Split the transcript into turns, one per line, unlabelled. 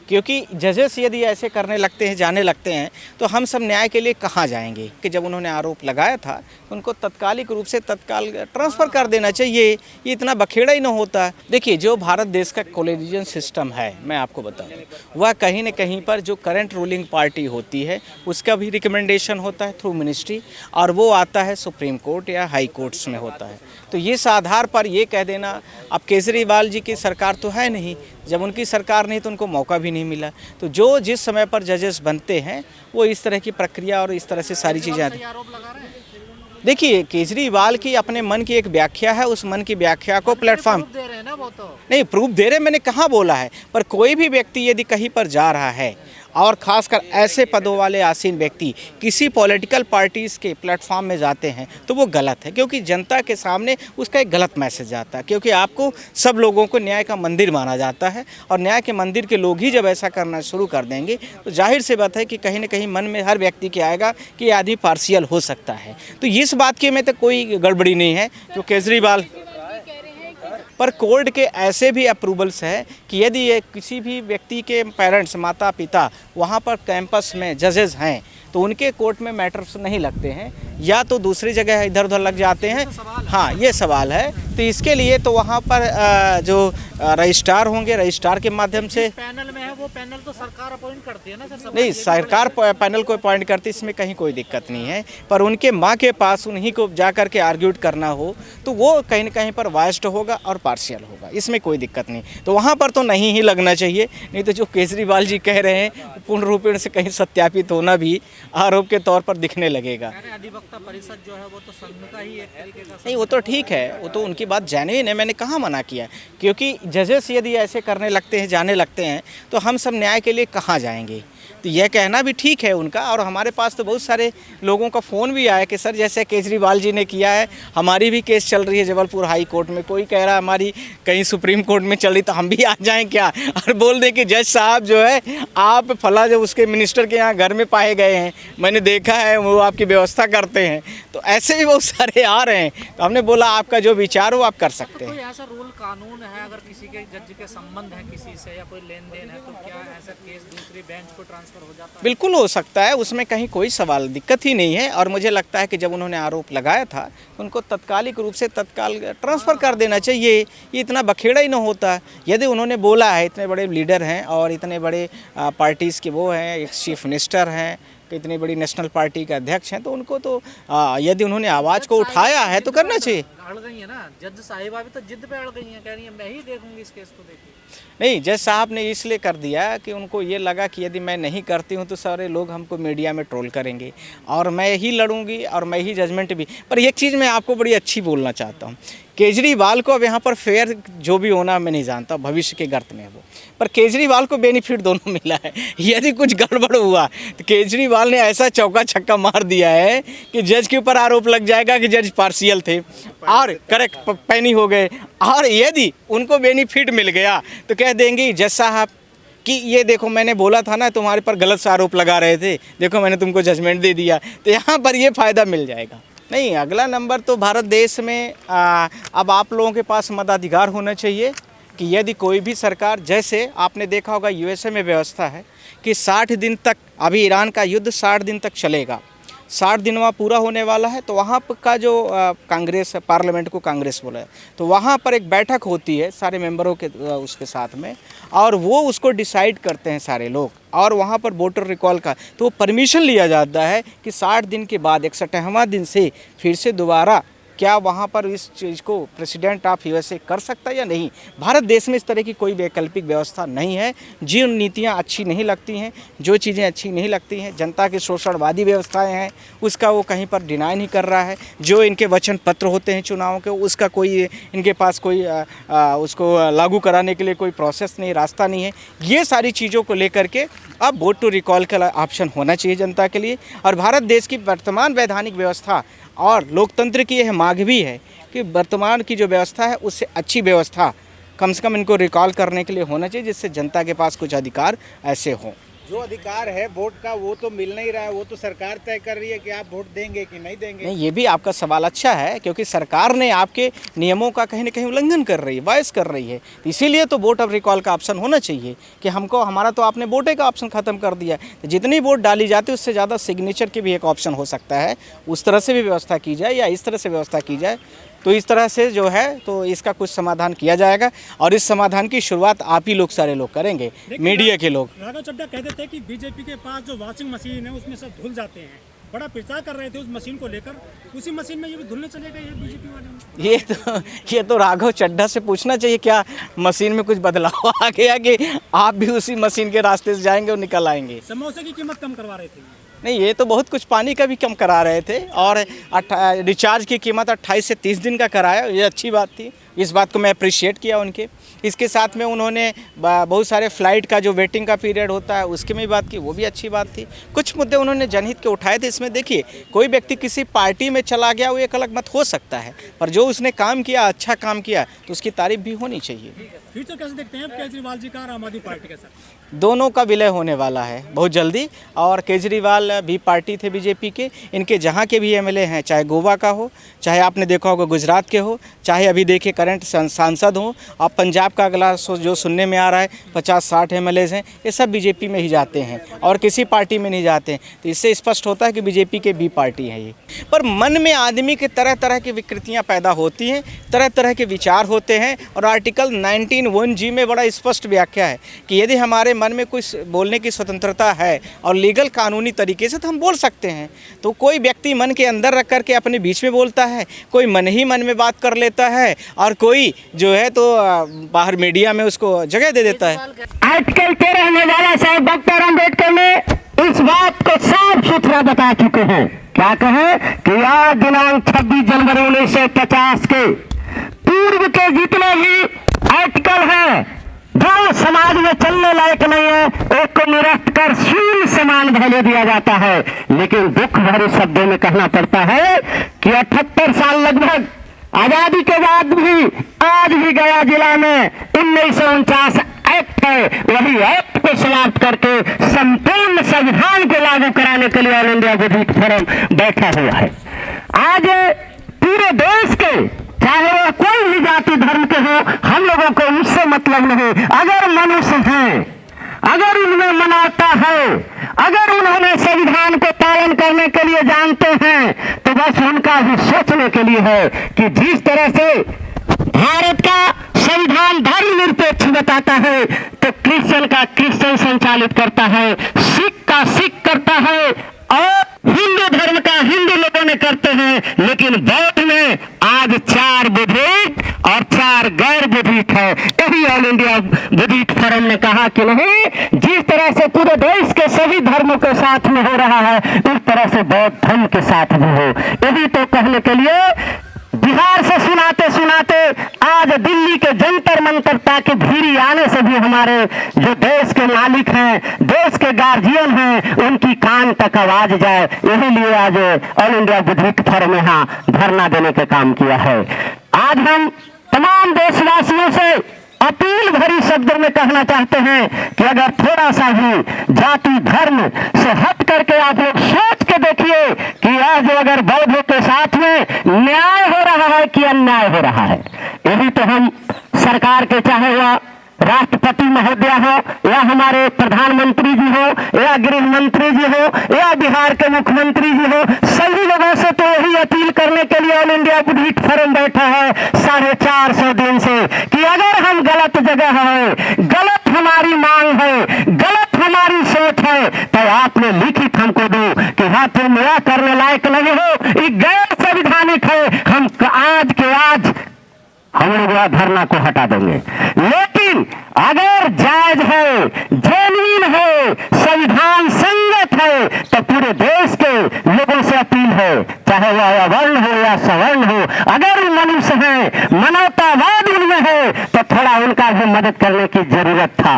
क्योंकि जजेस यदि ऐसे करने लगते हैं, जाने लगते हैं, तो हम सब न्याय के लिए कहाँ जाएंगे। कि जब उन्होंने आरोप लगाया था उनको तत्कालिक रूप से तत्काल ट्रांसफ़र कर देना चाहिए, ये इतना बखेड़ा ही ना होता। देखिए, जो भारत देश का कोलिजियन सिस्टम है, मैं आपको बता दूं, वह कहीं न कहीं पर जो करंट रूलिंग पार्टी होती है उसका भी रिकमेंडेशन होता है थ्रू मिनिस्ट्री, और वो आता है सुप्रीम कोर्ट या हाई कोर्ट्स में होता है। तो ये इस आधार पर ये कह देना, अब केजरीवाल जी की सरकार तो है नहीं, जब उनकी सरकार नहीं तो उनको मौका भी नहीं मिला। तो जो जिस समय पर जजेस बनते हैं वो इस तरह की प्रक्रिया और इस तरह से सारी चीज़ें आती हैं। देखिए, केजरीवाल की अपने मन की एक व्याख्या है, उस मन की व्याख्या को प्लेटफॉर्म
दे रहे हैं ना वो तो।
नहीं, प्रूफ दे रहे, मैंने कहाँ बोला है। पर कोई भी व्यक्ति यदि कहीं पर जा रहा है, और ख़ासकर ऐसे पदों वाले आसीन व्यक्ति किसी पॉलिटिकल पार्टीज़ के प्लेटफॉर्म में जाते हैं तो वो गलत है, क्योंकि जनता के सामने उसका एक गलत मैसेज जाता है। क्योंकि आपको सब लोगों को न्याय का मंदिर माना जाता है, और न्याय के मंदिर के लोग ही जब ऐसा करना शुरू कर देंगे तो जाहिर सी बात है कि कहीं ना कहीं मन में हर व्यक्ति के आएगा कि ये आदमी पार्शियल हो सकता है। तो इस बात की में तो कोई गड़बड़ी नहीं है जो केजरीवाल पर कोर्ट के ऐसे भी अप्रूवल्स है कि यदि ये किसी भी व्यक्ति के पेरेंट्स, माता पिता वहाँ पर कैंपस में जजेस हैं तो उनके कोर्ट में मैटर्स नहीं लगते हैं, या तो दूसरी जगह इधर उधर लग जाते हैं। हाँ, ये सवाल है। तो इसके लिए तो वहाँ पर जो रजिस्ट्रार होंगे, रजिस्ट्रार के माध्यम से
पैनल में है, वो पैनल तो सरकार अपॉइंट करती है ना सर।
नहीं, सरकार पैनल को अपॉइंट करती, इसमें कहीं कोई दिक्कत नहीं है। पर उनके माँ के पास उन्हीं को जा कर के आर्ग्यूट करना हो तो वो कहीं न कहीं पर वाइस्ड होगा और पार्शियल होगा, इसमें कोई दिक्कत नहीं। तो वहाँ पर तो नहीं ही लगना चाहिए। नहीं तो जो केजरीवाल जी कह रहे हैं पूर्ण रूपेण से कहीं सत्यापित होना भी आरोप के तौर पर दिखने लगेगा।
अधिवक्ता परिषद जो है वो तो संघ का ही एक तरीके का।
नहीं, वो तो ठीक है, वो तो उनकी बात जेन्युइन है, मैंने कहाँ मना किया। क्योंकि जजेस यदि ऐसे करने लगते हैं, जाने लगते हैं, तो हम सब न्याय के लिए कहाँ जाएंगे। तो यह कहना भी ठीक है उनका। और हमारे पास तो बहुत सारे लोगों का फ़ोन भी आया कि सर जैसे केजरीवाल जी ने किया है, हमारी भी केस चल रही है जबलपुर हाई कोर्ट में, कोई कह रहा है हमारी कहीं सुप्रीम कोर्ट में चल रही, तो हम भी आ जाएं क्या और बोल दें कि जज साहब जो है आप फला जब उसके मिनिस्टर के यहाँ घर में पाए गए हैं, मैंने देखा है, वो आपकी व्यवस्था करते हैं। तो ऐसे भी बहुत सारे आ रहे हैं। तो हमने बोला आपका जो विचार हो आप कर सकते हैं।
कोई ऐसा रूल कानून है, अगर किसी के जज के संबंध है किसी से या कोई लेन देन है, तो क्या ऐसा केस दूसरी बेंच को ट्रांसफर हो जाता है?
बिल्कुल हो सकता है, उसमें कहीं कोई सवाल दिक्कत ही नहीं है। और मुझे लगता है कि जब उन्होंने आरोप लगाया था उनको तत्कालिक रूप से तत्काल ट्रांसफ़र कर देना चाहिए, ये इतना बखेड़ा ही ना होता। यदि उन्होंने बोला है, इतने बड़े लीडर हैं और इतने बड़े पार्टीज़ के वो हैं, एक चीफ मिनिस्टर हैं, इतनी बड़ी नेशनल पार्टी के अध्यक्ष हैं, तो उनको तो यदि उन्होंने आवाज़ को उठाया है तो करना चाहिए।
अड़ गई है ना जज साहिबा भी, तो जिद पे अड़ गई हैं, कह रही है मैं ही देखूंगी इस केस को। देखिए,
नहीं, जज साहब ने इसलिए कर दिया कि उनको ये लगा कि यदि मैं नहीं करती हूँ तो सारे लोग हमको मीडिया में ट्रोल करेंगे और मैं ही लड़ूंगी और मैं ही जजमेंट भी। पर एक चीज़ मैं आपको बड़ी अच्छी बोलना चाहता हूँ, केजरीवाल को अब यहाँ पर फेयर जो भी होना मैं नहीं जानता, भविष्य के गर्त में है वो, पर केजरीवाल को बेनिफिट दोनों मिला है। यदि कुछ गड़बड़ हुआ तो केजरीवाल ने ऐसा चौका छक्का मार दिया है कि जज के ऊपर आरोप लग जाएगा कि जज पार्शियल थे और करेक्ट पैनी हो गए। और यदि उनको बेनिफिट मिल गया तो कह देंगे जज साहब कि ये देखो मैंने बोला था ना, तुम्हारे पर गलत से आरोप लगा रहे थे, देखो मैंने तुमको जजमेंट दे दिया। तो यहाँ पर ये फ़ायदा मिल जाएगा। नहीं, अगला नंबर तो भारत देश में अब आप लोगों के पास मताधिकार होना चाहिए कि यदि कोई भी सरकार, जैसे आपने देखा होगा यूएसए में व्यवस्था है कि 60 दिन तक, अभी ईरान का युद्ध 60 दिन तक चलेगा, 60 दिन वहाँ पूरा होने वाला है। तो वहाँ का जो कांग्रेस, पार्लियामेंट को कांग्रेस बोला है, तो वहाँ पर एक बैठक होती है सारे मेंबरों के उसके साथ में, और वो उसको डिसाइड करते हैं सारे लोग। और वहाँ पर वोटर रिकॉल का तो परमिशन लिया जाता है कि 60 दिन के बाद 61वां दिन से फिर से दोबारा क्या वहाँ पर इस चीज़ को प्रेसिडेंट ऑफ यूएसए कर सकता है या नहीं। भारत देश में इस तरह की कोई वैकल्पिक व्यवस्था नहीं है। जो नीतियाँ अच्छी नहीं लगती हैं, जो चीज़ें अच्छी नहीं लगती हैं, जनता की शोषणवादी व्यवस्थाएं हैं, उसका वो कहीं पर डिनाई नहीं कर रहा है। जो इनके वचन पत्र होते हैं चुनाव के, उसका कोई इनके पास कोई उसको लागू कराने के लिए कोई प्रोसेस नहीं, रास्ता नहीं है। ये सारी चीज़ों को लेकर के अब वोट टू रिकॉल का ऑप्शन होना चाहिए जनता के लिए। और भारत देश की वर्तमान वैधानिक व्यवस्था और लोकतंत्र की यह मांग भी है कि वर्तमान की जो व्यवस्था है उससे अच्छी व्यवस्था कम से कम इनको रिकॉल करने के लिए होना चाहिए, जिससे जनता के पास कुछ अधिकार ऐसे हों।
जो अधिकार है वोट का वो तो मिल नहीं रहा है, वो तो सरकार तय कर रही है कि आप वोट देंगे कि नहीं देंगे।
नहीं, ये भी आपका सवाल अच्छा है, क्योंकि सरकार ने आपके नियमों का कहीं ना कहीं उल्लंघन कर रही है, वायस कर रही है। तो इसीलिए तो वोट ऑफ रिकॉल का ऑप्शन होना चाहिए कि हमको, हमारा तो आपने वोटे का ऑप्शन ख़त्म कर दिया। तो जितनी वोट डाली जाती है उससे ज़्यादा सिग्नेचर की भी एक ऑप्शन हो सकता है, उस तरह से भी व्यवस्था की जाए या इस तरह से व्यवस्था की जाए। तो इस तरह से जो है तो इसका कुछ समाधान किया जाएगा, और इस समाधान की शुरुआत आप ही लोग सारे लोग करेंगे, मीडिया के लोग।
राघव चड्ढा कहते थे कि बीजेपी के पास जो वॉशिंग मशीन है उसमें सब धुल जाते हैं, बड़ा प्रचार कर रहे थे उस मशीन को लेकर। उसी मशीन में ये भी धुलने चले गए बीजेपी वाले।
ये तो राघव चड्ढा से पूछना चाहिए, क्या मशीन में कुछ बदलाव आ गया कि आप भी उसी मशीन के रास्ते से जाएंगे और निकल आएंगे।
समोसे की कीमत कम करवा रहे थे।
नहीं, ये तो बहुत कुछ, पानी का भी कम करा रहे थे, और रिचार्ज की कीमत 28 से 30 दिन का कराया, ये अच्छी बात थी। इस बात को मैं अप्रिशिएट किया उनके। इसके साथ में उन्होंने बहुत सारे फ़्लाइट का जो वेटिंग का पीरियड होता है उसके में भी बात की, वो भी अच्छी बात थी। कुछ मुद्दे उन्होंने जनहित के उठाए थे। इसमें देखिए, कोई व्यक्ति किसी पार्टी में चला गया वो एक अलग मत हो सकता है, पर जो उसने काम किया, अच्छा काम किया, तो उसकी तारीफ भी होनी चाहिए।
फ्यूचर कैसे देखते हैं केजरीवाल जी का और आम आदमी पार्टी के साथ?
दोनों का विलय होने वाला है बहुत जल्दी, और केजरीवाल भी पार्टी थे बीजेपी के। इनके जहाँ के भी एमएलए हैं, चाहे गोवा का हो, चाहे आपने देखा होगा गुजरात के हो, चाहे अभी देखिए करंट सांसद हो, और पंजाब का अगला जो सुनने में आ रहा है 50-60 एमएलएज हैं, ये सब बीजेपी में ही जाते हैं और किसी पार्टी में नहीं जाते हैं। तो इससे स्पष्ट होता है कि बीजेपी के बी पार्टी है ये। पर मन में आदमी के तरह तरह की विकृतियाँ पैदा होती हैं, तरह तरह के विचार होते हैं, और आर्टिकल 19(1)(g) में बड़ा स्पष्ट व्याख्या है कि यदि हमारे मन में कुछ बोलने की स्वतंत्रता है और लीगल कानूनी तरीके से, तो हम बोल सकते हैं। तो कोई व्यक्ति मन के अंदर रख करके अपने बीच में बोलता है, कोई मन ही मन में बात कर लेता है, और कोई जो है तो बाहर मीडिया में उसको जगह दे देता है।
आजकल के रहने वाला साहब डॉक्टर अम्बेडकर ने इस बात को साफ सुथरा बता चुके हैं। क्या कहे कि आज दिनांक 26 जनवरी 1950 के पूर्व के जितने भी आर्टिकल हैं जो समाज में चलने लायक नहीं है, एक को निरस्त कर शून्य समान वैल्यू दिया जाता है। लेकिन दुख भरे शब्दों में कहना पड़ता है कि 78 साल लगभग आजादी के बाद भी आज भी गया जिला में 1949 एक्ट है, वही एक्ट को समाप्त करके संपूर्ण संविधान को लागू कराने के लिए ऑल इंडिया बुद्धिस्ट फोरम बैठा हुआ है। आज पूरे देश के, चाहे वह कोई भी जाति धर्म के हो, हम लोगों को उससे मतलब नहीं। अगर मनुष्य हैं, अगर उनमें मानवता है, अगर उन्होंने संविधान को पालन करने के लिए जानते हैं, तो बस उनका भी सोचने के लिए है कि जिस तरह से भारत का संविधान धर्मनिरपेक्ष बताता है, तो क्रिश्चियन का क्रिश्चियन संचालित करता है, सिख का सिख करता है, और हिंदू धर्म का हिंदू लोगों ने करते हैं। लेकिन बौद्ध में आज 4 बुद्धिस्ट और 4 गैर बुद्धिस्ट है। यही ऑल इंडिया बुद्धिस्ट फोरम ने कहा कि नहीं, जिस तरह से पूरे देश के सभी धर्मों के साथ में हो रहा है, उस तरह से बौद्ध धर्म के साथ भी हो। यही तो कहने के लिए बिहार से सुनाते सुनाते आज दिल्ली के जंतर मंतर तक भीड़ी आने से भी हमारे जो देश के मालिक हैं, देश के गार्जियन हैं, उनकी कान तक आवाज जाए। यही लिए आज ऑल इंडिया बुद्धिस्ट फोरम यहाँ धरना देने का काम किया है। आज हम तमाम देशवासियों से अपील भरी शब्दों में कहना चाहते हैं कि अगर थोड़ा सा भी जाति धर्म से हट करके आप लोग सोच के देखिए कि आज अगर बौद्धों के साथ में न्याय हो रहा है कि अन्याय हो रहा है। यही तो हम सरकार के, चाहे वह राष्ट्रपति महोदय हो, या हमारे प्रधानमंत्री जी हो, या गृह मंत्री जी हो, या बिहार के मुख्यमंत्री जी हो, सभी लोगों से तो यही अपील करने के लिए ऑल इंडिया बुद्धिस्ट फोरम बैठा है 450 दिन से कि अगर हम गलत जगह है, गलत हमारी मांग है, गलत हमारी सोच है, तो आपने लिखित हमको दो कि हाँ तुम यह करने लायक नहीं हो, ये गैर संवैधानिक है। हम आज के आज हम लोग धरना को हटा देंगे। लेकिन अगर जायज है, जेन्युइन है, संविधान संगत है, तो पूरे देश के लोगों से अपील है, चाहे वह अवर्ण हो या सवर्ण हो, अगर वो मनुष्य है, मानवतावाद उनमें है, तो थोड़ा उनका भी मदद करने की जरूरत था।